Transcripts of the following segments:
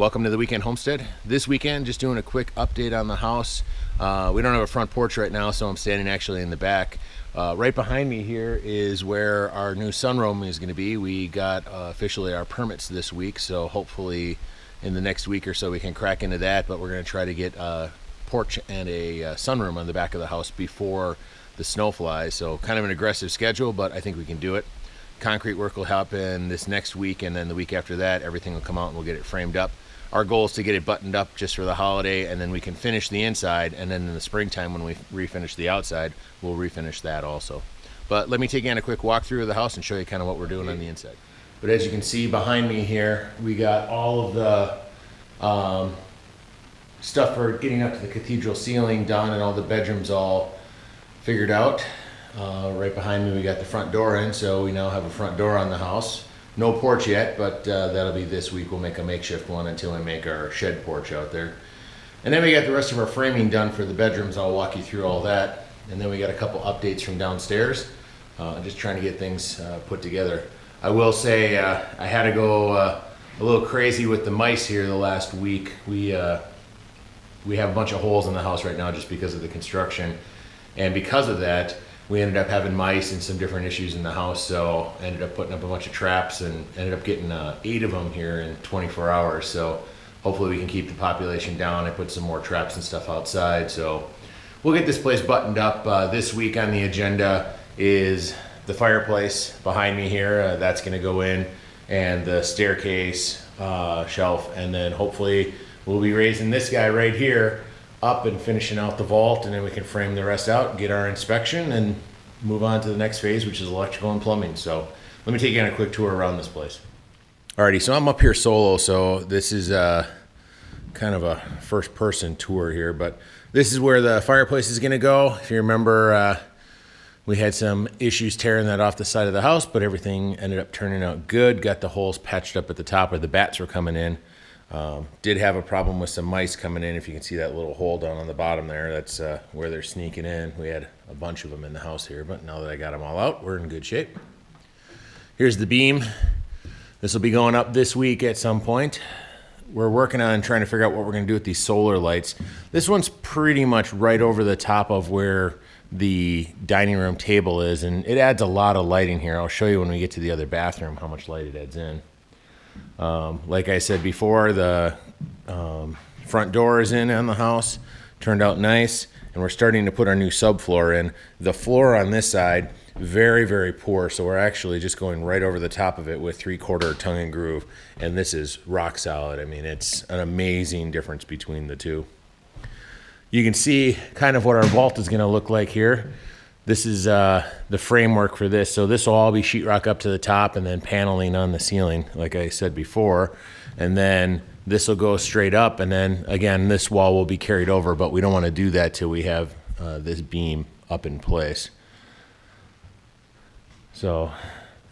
Welcome to the Weekend Homestead. This weekend, just doing a quick update on the house. We don't have a front porch right now, so I'm standing actually in the back. Right behind me here is where our new sunroom is going to be. We got officially our permits this week, so hopefully in the next week or so we can crack into that, but we're going to try to get a porch and a sunroom on the back of the house before the snow flies. So kind of an aggressive schedule, but I think we can do it. Concrete work will happen this next week, and then the week after that everything will come out and we'll get it framed up. Our goal is to get it buttoned up just for the holiday, and then we can finish the inside, and then in the springtime when we refinish the outside, we'll refinish that also. But let me take you on a quick walkthrough of the house and show you kind of what we're doing on the inside. But as you can see behind me here, we got all of the stuff for getting up to the cathedral ceiling done, and all the bedrooms all figured out. Right behind me we got the front door in, so we now have a front door on the house. No porch yet, but that'll be this week. We'll make a makeshift one until we make our shed porch out there. And then we got the rest of our framing done for the bedrooms. I'll walk you through all that. And then we got a couple updates from downstairs. Just trying to get things put together. I will say I had to go a little crazy with the mice here the last week. We have a bunch of holes in the house right now just because of the construction. And because of that, we ended up having mice and some different issues in the house, so I ended up putting up a bunch of traps and ended up getting 8 of them here in 24 hours. So hopefully we can keep the population down. I put some more traps and stuff outside. So we'll get this place buttoned up. This week on the agenda is the fireplace behind me here. That's gonna go in, and the staircase, shelf, and then hopefully we'll be raising this guy right here up and finishing out the vault, and then we can frame the rest out, get our inspection, and move on to the next phase, which is electrical and plumbing. So let me take you on a quick tour around this place. Alrighty, so I'm up here solo, so this is kind of a first person tour here, but this is where the fireplace is gonna go. If you remember, we had some issues tearing that off the side of the house, but everything ended up turning out good. Got the holes patched up at the top where the bats were coming in. Did have a problem with some mice coming in. If you can see that little hole down on the bottom there, that's where they're sneaking in. We had a bunch of them in the house here, but now that I got them all out, we're in good shape. Here's the beam. This will be going up this week at some point. We're working on trying to figure out what we're going to do with these solar lights. This one's pretty much right over the top of where the dining room table is, and it adds a lot of lighting here. I'll show you when we get to the other bathroom how much light it adds in. Like I said before, the front door is in on the house, turned out nice, and we're starting to put our new subfloor in. The floor on this side, very, very poor, so we're actually just going right over the top of it with 3/4 tongue and groove, and this is rock solid. I mean, it's an amazing difference between the two. You can see kind of what our vault is going to look like here. This is the framework for this. So this will all be sheetrock up to the top and then paneling on the ceiling, like I said before. And then this will go straight up, and then again, this wall will be carried over, but we don't want to do that till we have this beam up in place. So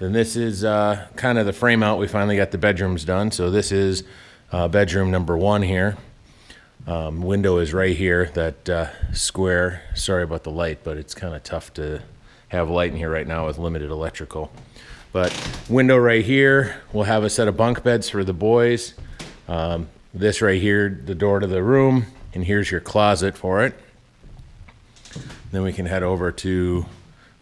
then this is kind of the frame out. We finally got the bedrooms done. So this is bedroom number 1 here. Window is right here, that square. Sorry about the light, but it's kind of tough to have light in here right now with limited electrical. But window right here, we'll have a set of bunk beds for the boys. This right here, the door to the room, and here's your closet for it. Then we can head over to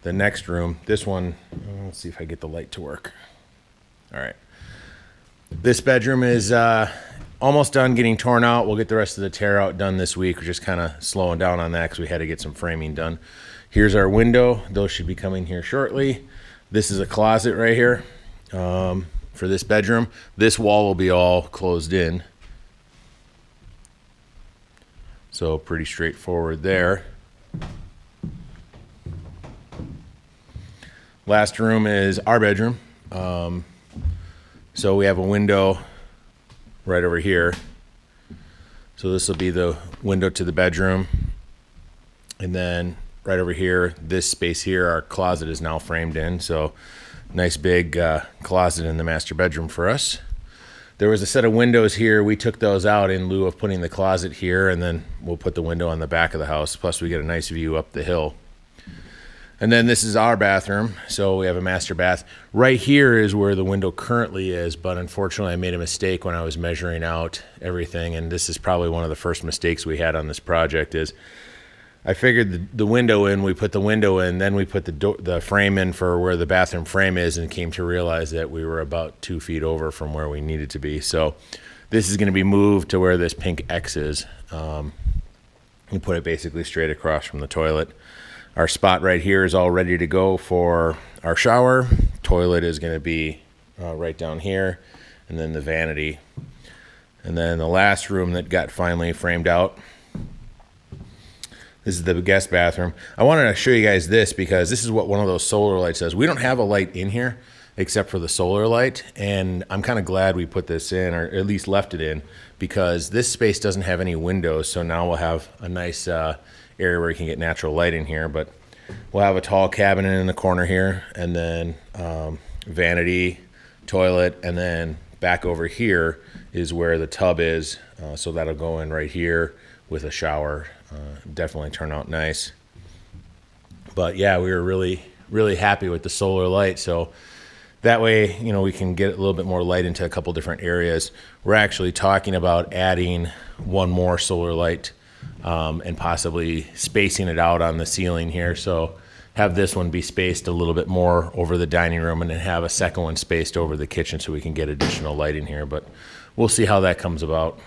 the next room. This one, let's see if I get the light to work. All right. This bedroom is almost done getting torn out. We'll get the rest of the tear out done this week. We're just kind of slowing down on that because we had to get some framing done. Here's our window. Those should be coming here shortly. This is a closet right here for this bedroom. This wall will be all closed in. So pretty straightforward there. Last room is our bedroom. So we have a window right over here. So this will be the window to the bedroom. And then right over here, this space here, our closet is now framed in. So nice big closet in the master bedroom for us. There was a set of windows here. We took those out in lieu of putting the closet here, and then we'll put the window on the back of the house. Plus we get a nice view up the hill. And then this is our bathroom. So we have a master bath. Right here is where the window currently is, but unfortunately I made a mistake when I was measuring out everything. And this is probably one of the first mistakes we had on this project is I figured the window in, we put the window in, then we put the frame in for where the bathroom frame is, and came to realize that we were about 2 feet over from where we needed to be. So this is going to be moved to where this pink X is. And put it basically straight across from the toilet. Our spot right here is all ready to go for our shower. Toilet is going to be right down here, and then the vanity. And then the last room that got finally framed out, this is the guest bathroom. I wanted to show you guys this because this is what one of those solar lights does. We don't have a light in here except for the solar light, and I'm kind of glad we put this in, or at least left it in, because this space doesn't have any windows. So now we'll have a nice area where you can get natural light in here, but we'll have a tall cabinet in the corner here, and then vanity, toilet, and then back over here is where the tub is. So that'll go in right here with a shower. Definitely turn out nice. But yeah, we were really happy with the solar light. So that way, you know, we can get a little bit more light into a couple different areas. We're actually talking about adding one more solar light and possibly spacing it out on the ceiling here. So have this one be spaced a little bit more over the dining room, and then have a second one spaced over the kitchen so we can get additional light in here. But we'll see how that comes about.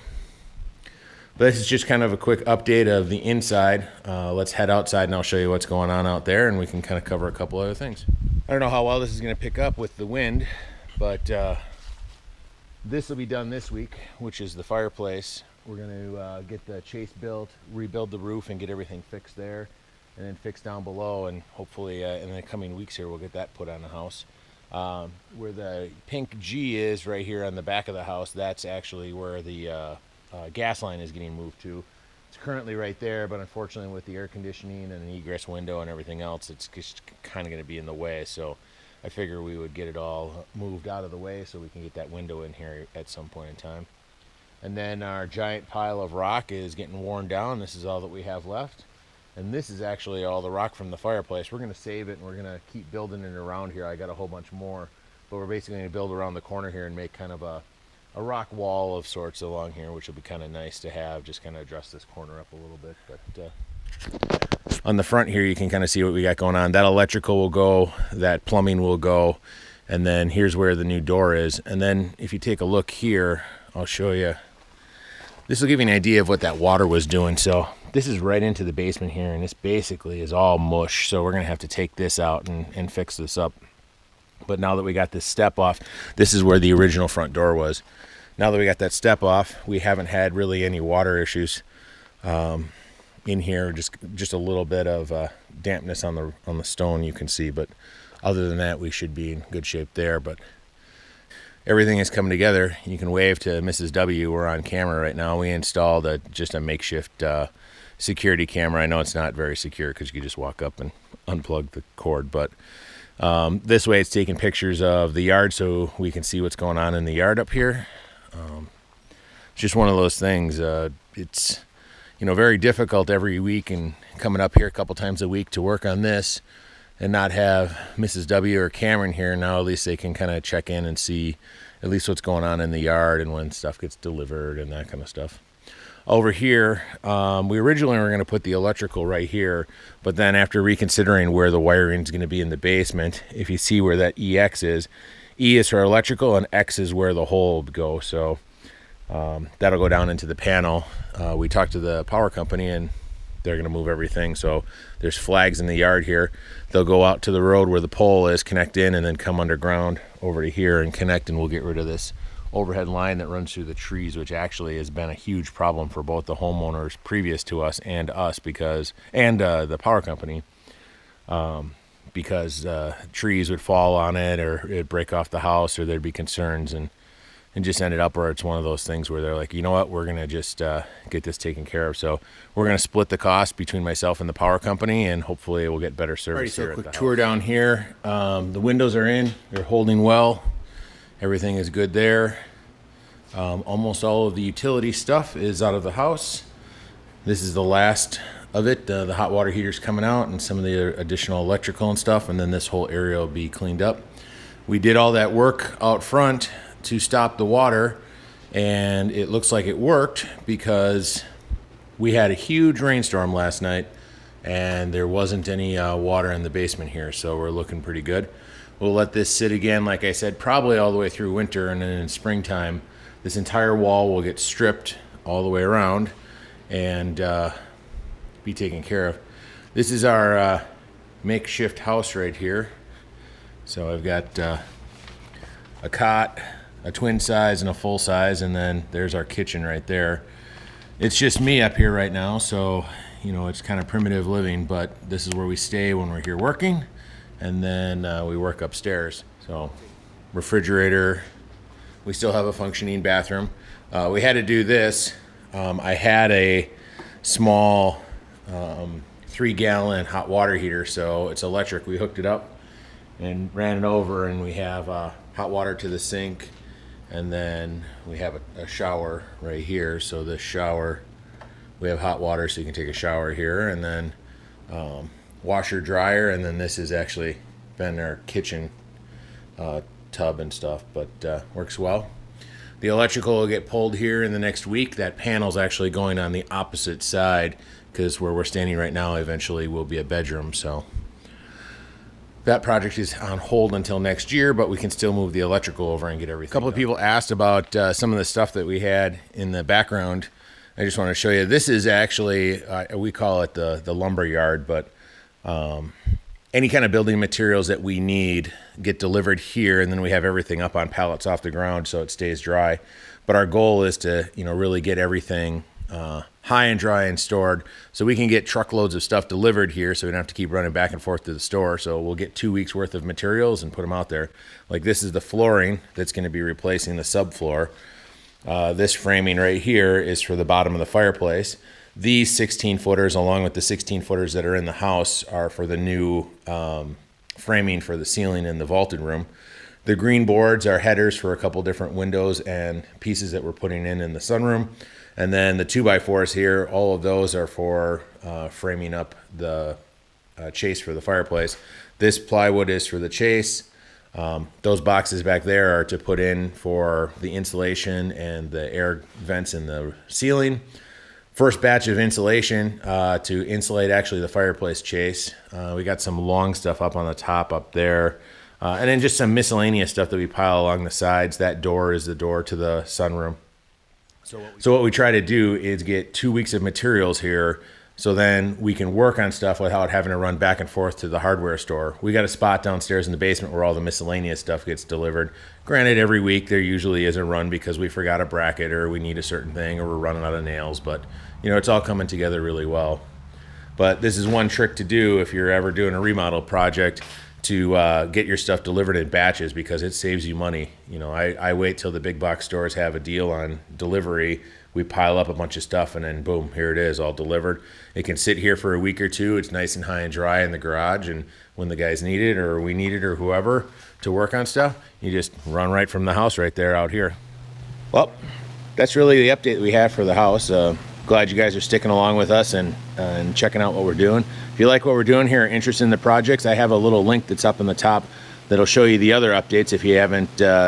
But this is just kind of a quick update of the inside. Let's head outside and I'll show you what's going on out there, and we can kind of cover a couple other things. I don't know how well this is going to pick up with the wind, but this will be done this week, which is the fireplace. We're going to get the chase built, rebuild the roof, and get everything fixed there, and then fix down below, and hopefully in the coming weeks here we'll get that put on the house. Where the pink G is right here on the back of the house, that's actually where the gas line is getting moved to. It's currently right there, but unfortunately with the air conditioning and an egress window and everything else, it's just kind of going to be in the way. So I figure we would get it all moved out of the way so we can get that window in here at some point in time. And then our giant pile of rock is getting worn down. This is all that we have left. And this is actually all the rock from the fireplace. We're going to save it, and we're going to keep building it around here. I got a whole bunch more, but we're basically going to build around the corner here and make kind of a rock wall of sorts along here, which will be kind of nice to have, just kind of dress this corner up a little bit. But on the front here, you can kind of see what we got going on. That electrical will go, that plumbing will go, and then here's where the new door is. And then if you take a look here, I'll show you. This will give you an idea of what that water was doing. So this is right into the basement here, and this basically is all mush. So we're going to have to take this out and fix this up. But now that we got this step off, this is where the original front door was. Now that we got that step off, we haven't had really any water issues in here. Just a little bit of dampness on the stone you can see, but other than that, we should be in good shape there. But everything is coming together. You can wave to Mrs. W. We're on camera right now. We installed just a makeshift security camera. I know it's not very secure because you can just walk up and unplug the cord, but this way it's taking pictures of the yard so we can see what's going on in the yard up here. It's just one of those things. It's, you know, very difficult every week and coming up here a couple times a week to work on this and not have Mrs. W. or Cameron here. Now at least they can kind of check in and see at least what's going on in the yard and when stuff gets delivered and that kind of stuff. Over here, we originally were going to put the electrical right here, but then after reconsidering where the wiring is going to be in the basement, if you see where that EX is, E is for electrical and X is where the hole would go. So that'll go down into the panel. We talked to the power company and they're going to move everything. So there's flags in the yard here. They'll go out to the road where the pole is, connect in, and then come underground over to here and connect, and we'll get rid of this overhead line that runs through the trees, which actually has been a huge problem for both the homeowners previous to us and us, because the power company, because trees would fall on it or it'd break off the house, or there'd be concerns, and just ended up where it's one of those things where they're like, you know what, we're gonna just get this taken care of. So we're gonna split the cost between myself and the power company, and hopefully we'll get better service. Alrighty, so quick tour down here. The windows are in, they're holding well. Everything is good there. Almost all of the utility stuff is out of the house. This is the last of it. The hot water heater's coming out and some of the additional electrical and stuff, and then this whole area will be cleaned up. We did all that work out front to stop the water, and it looks like it worked because we had a huge rainstorm last night and there wasn't any water in the basement here, so we're looking pretty good. We'll let this sit again, like I said, probably all the way through winter, and then in springtime this entire wall will get stripped all the way around and be taken care of. This is our makeshift house right here. So I've got a cot, a twin size and a full size, and then there's our kitchen right there. It's just me up here right now, so you know, it's kind of primitive living, but this is where we stay when we're here working, and then we work upstairs. So refrigerator, we still have a functioning bathroom. We had to do this. I had a small 3-gallon hot water heater, so it's electric. We hooked it up and ran it over, and we have hot water to the sink, and then we have a shower right here. So this shower, we have hot water so you can take a shower here, and then washer dryer, and then this has actually been our kitchen tub and stuff, but works well. The electrical will get pulled here in the next week. That panel's actually going on the opposite side because where we're standing right now eventually will be a bedroom, so that project is on hold until next year, but we can still move the electrical over and get everything. A couple of people asked about some of the stuff that we had in the background. I just want to show you. This is actually, we call it the lumber yard, but any kind of building materials that we need get delivered here, and then we have everything up on pallets off the ground so it stays dry. But our goal is to, you know, really get everything high and dry and stored so we can get truckloads of stuff delivered here, so we don't have to keep running back and forth to the store. So we'll get 2 weeks worth of materials and put them out there. Like this is the flooring that's going to be replacing the subfloor. This framing right here is for the bottom of the fireplace. These 16-footers, along with the 16-footers that are in the house, are for the new framing for the ceiling in the vaulted room. The green boards are headers for a couple different windows and pieces that we're putting in the sunroom. And then the 2x4s here, all of those are for framing up the chase for the fireplace. This plywood is for the chase. Those boxes back there are to put in for the insulation and the air vents in the ceiling. First batch of insulation to insulate actually the fireplace chase. We got some long stuff up on the top up there. And then just some miscellaneous stuff that we pile along the sides. That door is the door to the sunroom. So what we try to do is get 2 weeks of materials here, so then we can work on stuff without having to run back and forth to the hardware store. We got a spot downstairs in the basement where all the miscellaneous stuff gets delivered. Granted, every week there usually is a run because we forgot a bracket or we need a certain thing or we're running out of nails, but you know, it's all coming together really well. But this is one trick to do if you're ever doing a remodel project, to get your stuff delivered in batches, because it saves you money. You know, I wait till the big box stores have a deal on delivery. We pile up a bunch of stuff and then boom, here it is, all delivered. It can sit here for a week or two. It's nice and high and dry in the garage, and when the guys need it or we need it or whoever to work on stuff, you just run right from the house right there out here. Well, that's really the update we have for the house. Glad you guys are sticking along with us and checking out what we're doing. If you like what we're doing here, interested in the projects, I have a little link that's up in the top that'll show you the other updates. If you haven't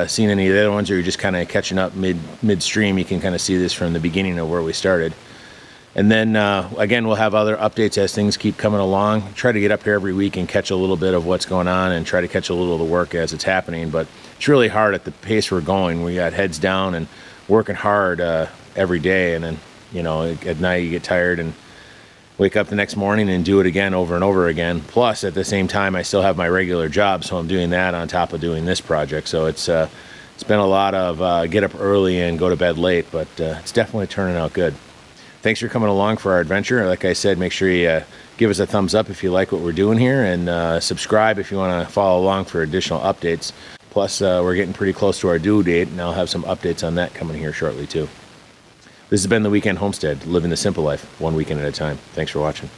seen any of the other ones, or you're just kind of catching up midstream, you can kind of see this from the beginning of where we started. And then again, we'll have other updates as things keep coming along. Try to get up here every week and catch a little bit of what's going on and try to catch a little of the work as it's happening. But it's really hard at the pace we're going. We got heads down and working hard every day, and then you know, at night you get tired and wake up the next morning and do it again over and over again. Plus, at the same time, I still have my regular job, so I'm doing that on top of doing this project. So it's been a lot of get up early and go to bed late, but it's definitely turning out good. Thanks for coming along for our adventure. Like I said, make sure you give us a thumbs up if you like what we're doing here, and subscribe if you want to follow along for additional updates. Plus, we're getting pretty close to our due date, and I'll have some updates on that coming here shortly too. This has been the Weekend Homestead, living the simple life, one weekend at a time. Thanks for watching.